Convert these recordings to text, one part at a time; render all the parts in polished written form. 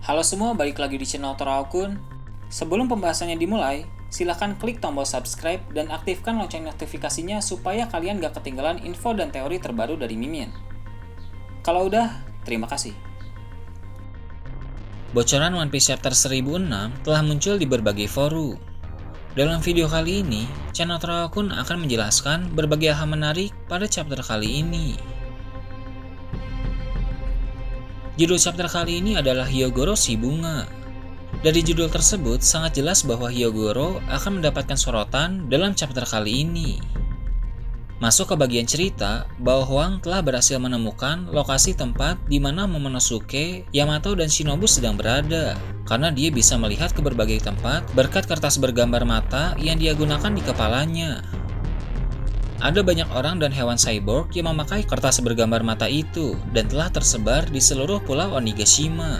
Halo semua, balik lagi di channel Toraokun. Sebelum pembahasannya dimulai, silahkan klik tombol subscribe dan aktifkan lonceng notifikasinya supaya kalian gak ketinggalan info dan teori terbaru dari Mimin. Kalau udah, terima kasih. Bocoran One Piece Chapter 1006 telah muncul di berbagai forum. Dalam video kali ini, channel Toraokun akan menjelaskan berbagai hal menarik pada chapter kali ini. Judul chapter kali ini adalah Hyogoro si Bunga. Dari judul tersebut sangat jelas bahwa Hyogoro akan mendapatkan sorotan dalam chapter kali ini. Masuk ke bagian cerita, Bao Huang telah berhasil menemukan lokasi tempat di mana Momonosuke, Yamato, dan Shinobu sedang berada, karena dia bisa melihat ke berbagai tempat berkat kertas bergambar mata yang dia gunakan di kepalanya. Ada banyak orang dan hewan cyborg yang memakai kertas bergambar mata itu dan telah tersebar di seluruh pulau Onigashima.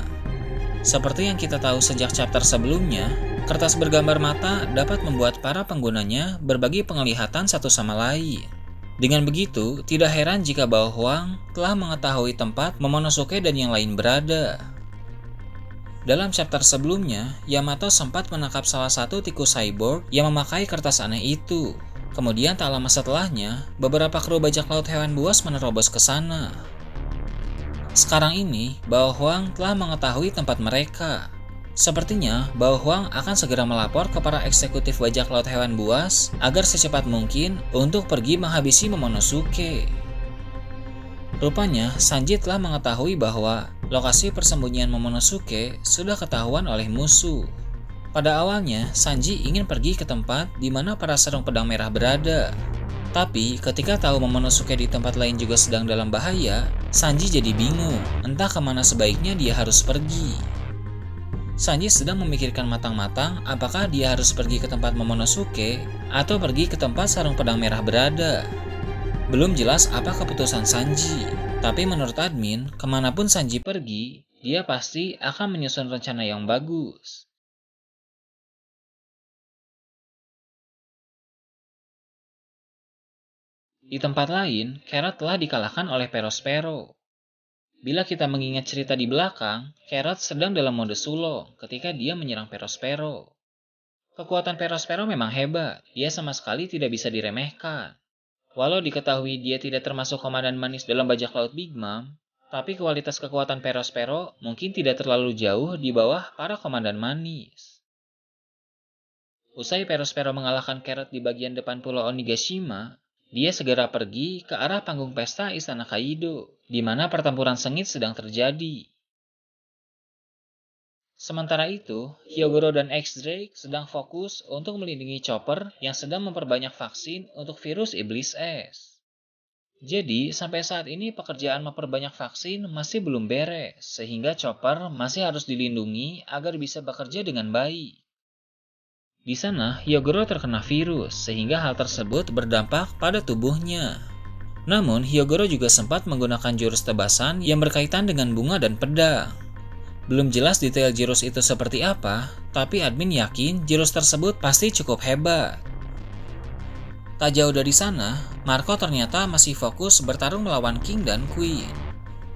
Seperti yang kita tahu sejak chapter sebelumnya, kertas bergambar mata dapat membuat para penggunanya berbagi penglihatan satu sama lain. Dengan begitu, tidak heran jika Bao Huang telah mengetahui tempat Momonosuke dan yang lain berada. Dalam chapter sebelumnya, Yamato sempat menangkap salah satu tikus cyborg yang memakai kertas aneh itu. Kemudian tak lama setelahnya, beberapa kru bajak laut hewan buas menerobos ke sana. Sekarang ini, Bao Huang telah mengetahui tempat mereka. Sepertinya, Bao Huang akan segera melapor ke para eksekutif bajak laut hewan buas agar secepat mungkin untuk pergi menghabisi Momonosuke. Rupanya, Sanji telah mengetahui bahwa lokasi persembunyian Momonosuke sudah ketahuan oleh musuh. Pada awalnya, Sanji ingin pergi ke tempat di mana para sarung pedang merah berada. Tapi, ketika tahu Momonosuke di tempat lain juga sedang dalam bahaya, Sanji jadi bingung, entah kemana sebaiknya dia harus pergi. Sanji sedang memikirkan matang-matang apakah dia harus pergi ke tempat Momonosuke atau pergi ke tempat sarung pedang merah berada. Belum jelas apa keputusan Sanji, tapi menurut admin, kemanapun Sanji pergi, dia pasti akan menyusun rencana yang bagus. Di tempat lain, Carrot telah dikalahkan oleh Perospero. Bila kita mengingat cerita di belakang, Carrot sedang dalam mode sulong ketika dia menyerang Perospero. Kekuatan Perospero memang hebat, dia sama sekali tidak bisa diremehkan. Walau diketahui dia tidak termasuk komandan manis dalam bajak laut Big Mom, tapi kualitas kekuatan Perospero mungkin tidak terlalu jauh di bawah para komandan manis. Usai Perospero mengalahkan Carrot di bagian depan pulau Onigashima, dia segera pergi ke arah panggung pesta Istana Kaido, di mana pertempuran sengit sedang terjadi. Sementara itu, Hyogoro dan X-Drake sedang fokus untuk melindungi Chopper yang sedang memperbanyak vaksin untuk virus iblis es. Jadi, sampai saat ini pekerjaan memperbanyak vaksin masih belum beres, sehingga Chopper masih harus dilindungi agar bisa bekerja dengan baik. Di sana, Hyogoro terkena virus, sehingga hal tersebut berdampak pada tubuhnya. Namun, Hyogoro juga sempat menggunakan jurus tebasan yang berkaitan dengan bunga dan pedang. Belum jelas detail jurus itu seperti apa, tapi admin yakin jurus tersebut pasti cukup hebat. Tak jauh dari sana, Marco ternyata masih fokus bertarung melawan King dan Queen.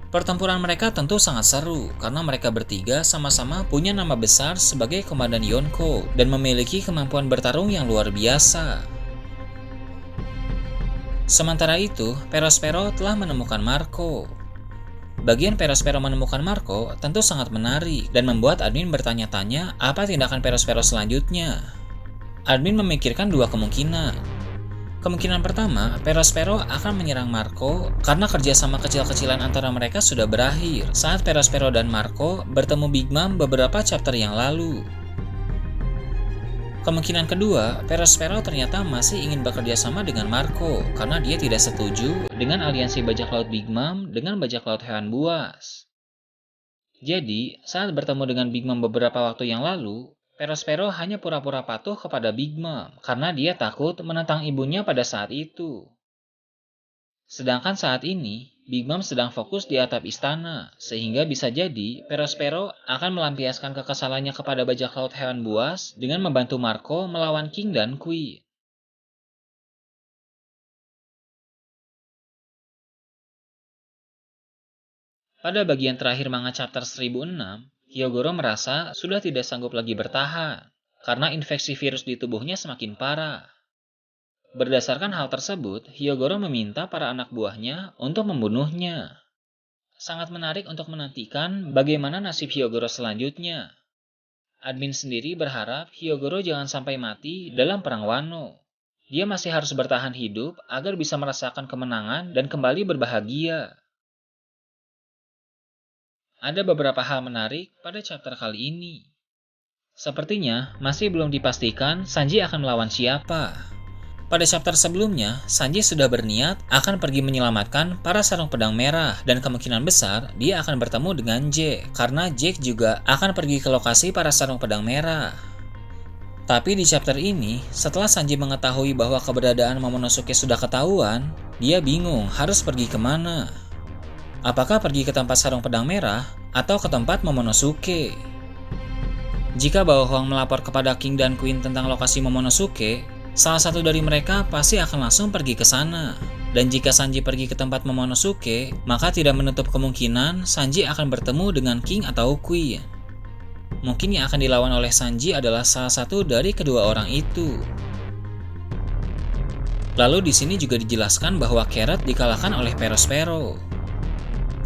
Pertempuran mereka tentu sangat seru karena mereka bertiga sama-sama punya nama besar sebagai komandan Yonko dan memiliki kemampuan bertarung yang luar biasa. Sementara itu, Perospero telah menemukan Marco. Bagian Perospero menemukan Marco tentu sangat menarik dan membuat admin bertanya-tanya apa tindakan Perospero selanjutnya. Admin memikirkan dua kemungkinan. Kemungkinan pertama, Perospero akan menyerang Marco karena kerjasama kecil-kecilan antara mereka sudah berakhir saat Perospero dan Marco bertemu Big Mom beberapa chapter yang lalu. Kemungkinan kedua, Perospero ternyata masih ingin bekerja sama dengan Marco karena dia tidak setuju dengan aliansi bajak laut Big Mom dengan bajak laut hewan buas. Jadi, saat bertemu dengan Big Mom beberapa waktu yang lalu, Perospero hanya pura-pura patuh kepada Big Mom karena dia takut menentang ibunya pada saat itu. Sedangkan saat ini, Big Mom sedang fokus di atap istana, sehingga bisa jadi Perospero akan melampiaskan kekesalannya kepada bajak laut hewan buas dengan membantu Marco melawan King dan Queen. Pada bagian terakhir manga chapter 1006, Hyogoro merasa sudah tidak sanggup lagi bertahan, karena infeksi virus di tubuhnya semakin parah. Berdasarkan hal tersebut, Hyogoro meminta para anak buahnya untuk membunuhnya. Sangat menarik untuk menantikan bagaimana nasib Hyogoro selanjutnya. Admin sendiri berharap Hyogoro jangan sampai mati dalam perang Wano. Dia masih harus bertahan hidup agar bisa merasakan kemenangan dan kembali berbahagia. Ada beberapa hal menarik pada chapter kali ini. Sepertinya masih belum dipastikan Sanji akan melawan siapa. Pada chapter sebelumnya, Sanji sudah berniat akan pergi menyelamatkan para sarung pedang merah dan kemungkinan besar dia akan bertemu dengan Jack karena Jack juga akan pergi ke lokasi para sarung pedang merah. Tapi di chapter ini, setelah Sanji mengetahui bahwa keberadaan Momonosuke sudah ketahuan, dia bingung harus pergi kemana. Apakah pergi ke tempat sarung pedang merah atau ke tempat Momonosuke? Jika Bao Huang melapor kepada King dan Queen tentang lokasi Momonosuke, salah satu dari mereka pasti akan langsung pergi ke sana. Dan jika Sanji pergi ke tempat Momonosuke, maka tidak menutup kemungkinan Sanji akan bertemu dengan King atau Queen. Mungkin yang akan dilawan oleh Sanji adalah salah satu dari kedua orang itu. Lalu di sini juga dijelaskan bahwa Carrot dikalahkan oleh Perospero.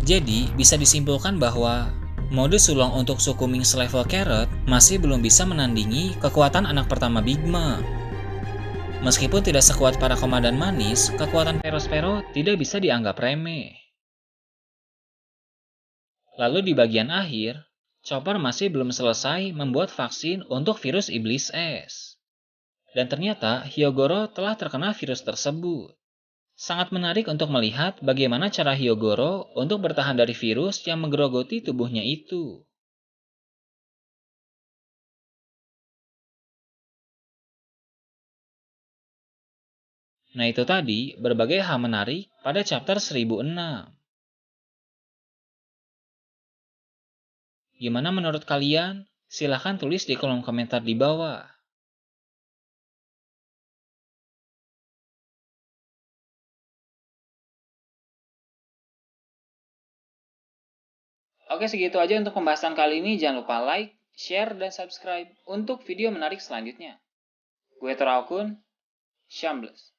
Jadi bisa disimpulkan bahwa mode sulong untuk suku Ming selevel Carrot masih belum bisa menandingi kekuatan anak pertama Big Mom. Meskipun tidak sekuat para komandan manis, kekuatan Perospero tidak bisa dianggap remeh. Lalu di bagian akhir, Chopper masih belum selesai membuat vaksin untuk virus iblis es. Dan ternyata Hyogoro telah terkena virus tersebut. Sangat menarik untuk melihat bagaimana cara Hyogoro untuk bertahan dari virus yang menggerogoti tubuhnya itu. Nah itu tadi berbagai hal menarik pada chapter 1006. Gimana menurut kalian? Silahkan tulis di kolom komentar di bawah. Oke, segitu aja untuk pembahasan kali ini. Jangan lupa like, share, dan subscribe untuk video menarik selanjutnya. Gue Toraokun, Shambles.